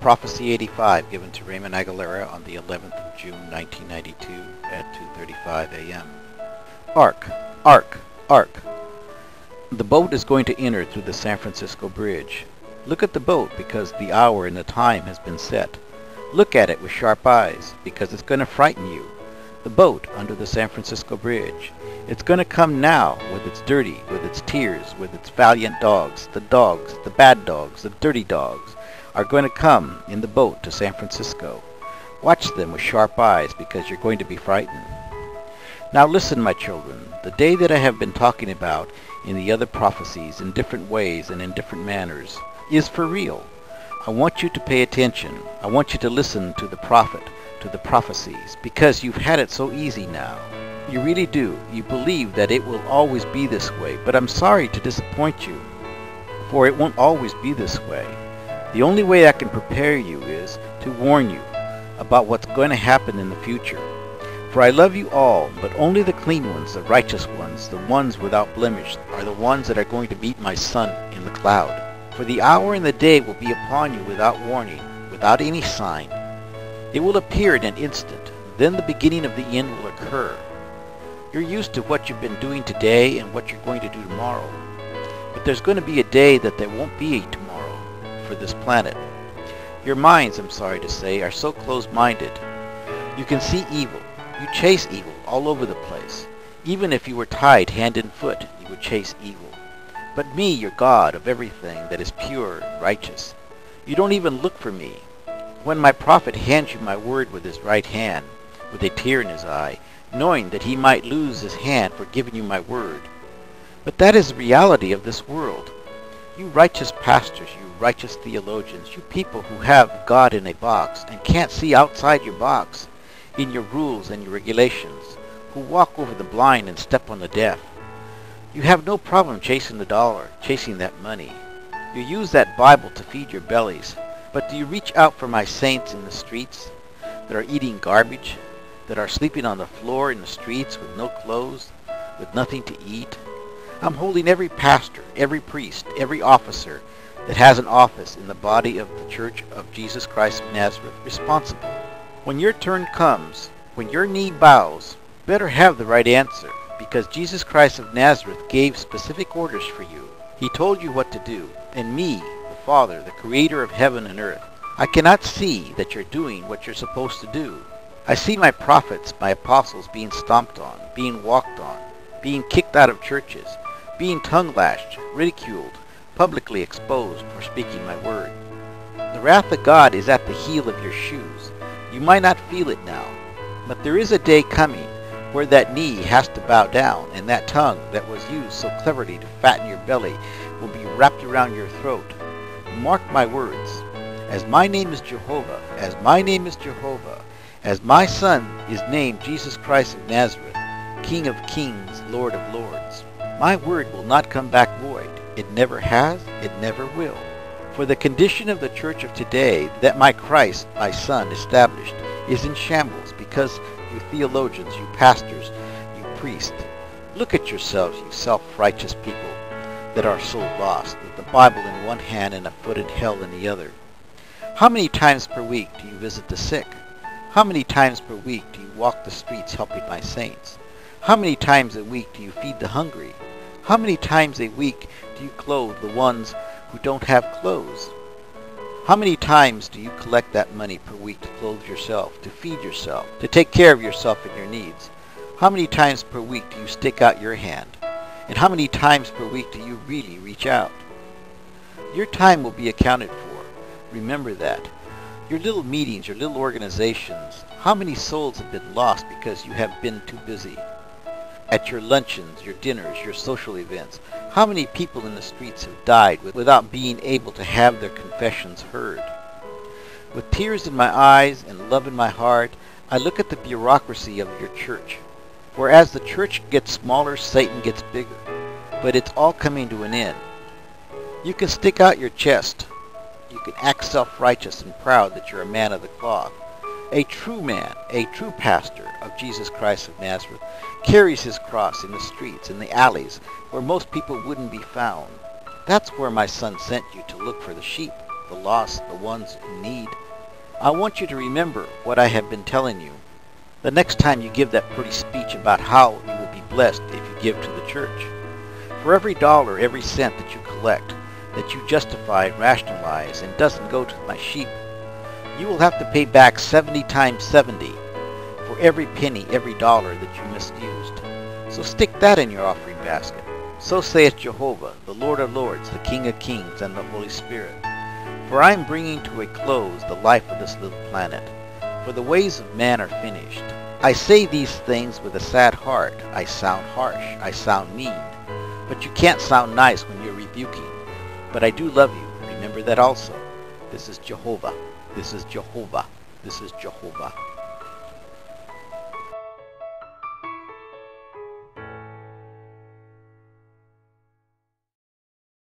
Prophecy 85, given to Raymond Aguilera on the 11th of June 1992 at 2:35 a.m. Ark, Ark, Ark. The boat is going to enter through the San Francisco Bridge. Look at the boat because the hour and the time has been set. Look at it with sharp eyes because it's going to frighten you. The boat under the San Francisco Bridge. It's going to come now with its dirty, with its tears, with its valiant dogs, the bad dogs, the dirty dogs, are going to come in the boat to San Francisco. Watch them with sharp eyes because you're going to be frightened. Now listen, my children, the day that I have been talking about in the other prophecies in different ways and in different manners is for real. I want you to pay attention. I want you to listen to the prophet, to the prophecies, because you've had it so easy now. You really do. You believe that it will always be this way, but I'm sorry to disappoint you, for it won't always be this way. The only way I can prepare you is to warn you about what's going to happen in the future. For I love you all, but only the clean ones, the righteous ones, the ones without blemish, are the ones that are going to meet my Son in the cloud. For the hour and the day will be upon you without warning, without any sign. It will appear in an instant, then the beginning of the end will occur. You're used to what you've been doing today and what you're going to do tomorrow. But there's going to be a day that there won't be a tomorrow for this planet. Your minds, I'm sorry to say, are so closed-minded. You can see evil. You chase evil all over the place. Even if you were tied hand and foot, you would chase evil. But me, your God of everything that is pure and righteous, you don't even look for me. When my prophet hands you my word with his right hand, with a tear in his eye, knowing that he might lose his hand for giving you my word. But that is the reality of this world. You righteous pastors, you righteous theologians, you people who have God in a box and can't see outside your box, in your rules and your regulations, who walk over the blind and step on the deaf. You have no problem chasing the dollar, chasing that money. You use that Bible to feed your bellies, but do you reach out for my saints in the streets that are eating garbage, that are sleeping on the floor in the streets with no clothes, with nothing to eat? I'm holding every pastor, every priest, every officer that has an office in the body of the Church of Jesus Christ of Nazareth responsible. When your turn comes, when your knee bows, better have the right answer, because Jesus Christ of Nazareth gave specific orders for you. He told you what to do, and me, the Father, the Creator of heaven and earth, I cannot see that you're doing what you're supposed to do. I see my prophets, my apostles being stomped on, being walked on, being kicked out of churches, being tongue-lashed, ridiculed, publicly exposed for speaking my word. The wrath of God is at the heel of your shoes. You might not feel it now, but there is a day coming where that knee has to bow down, and that tongue that was used so cleverly to fatten your belly will be wrapped around your throat. Mark my words. As my name is Jehovah, as my name is Jehovah, as my Son is named Jesus Christ of Nazareth, King of kings, Lord of lords, my word will not come back void. It never has, it never will. For the condition of the church of today that my Christ, my Son, established is in shambles because you theologians, you pastors, you priests, look at yourselves, you self-righteous people that are so lost with the Bible in one hand and a foot in hell in the other. How many times per week do you visit the sick? How many times per week do you walk the streets helping my saints? How many times a week do you feed the hungry? How many times a week do you clothe the ones who don't have clothes? How many times do you collect that money per week to clothe yourself, to feed yourself, to take care of yourself and your needs? How many times per week do you stick out your hand? And how many times per week do you really reach out? Your time will be accounted for. Remember that. Your little meetings, your little organizations, how many souls have been lost because you have been too busy? At your luncheons, your dinners, your social events, how many people in the streets have died without being able to have their confessions heard? With tears in my eyes and love in my heart, I look at the bureaucracy of your church. For as the church gets smaller, Satan gets bigger. But it's all coming to an end. You can stick out your chest. You can act self-righteous and proud that you're a man of the cloth. A true man, a true pastor of Jesus Christ of Nazareth, carries his cross in the streets, in the alleys, where most people wouldn't be found. That's where my Son sent you to look for the sheep. the lost, the ones in need. I want you to remember what I have been telling you the next time you give that pretty speech about how you will be blessed if you give to the church. For every dollar, every cent that you collect, that you justify and rationalize and doesn't go to my sheep, you will have to pay back 70 times 70 for every penny, every dollar that you misused. So stick that in your offering basket. So saith Jehovah, the Lord of lords, the King of kings, and the Holy Spirit. For I am bringing to a close the life of this little planet, for the ways of man are finished. I say these things with a sad heart. I sound harsh, I sound mean, but you can't sound nice when you're rebuking. But I do love you, remember that also. This is Jehovah, this is Jehovah, this is Jehovah.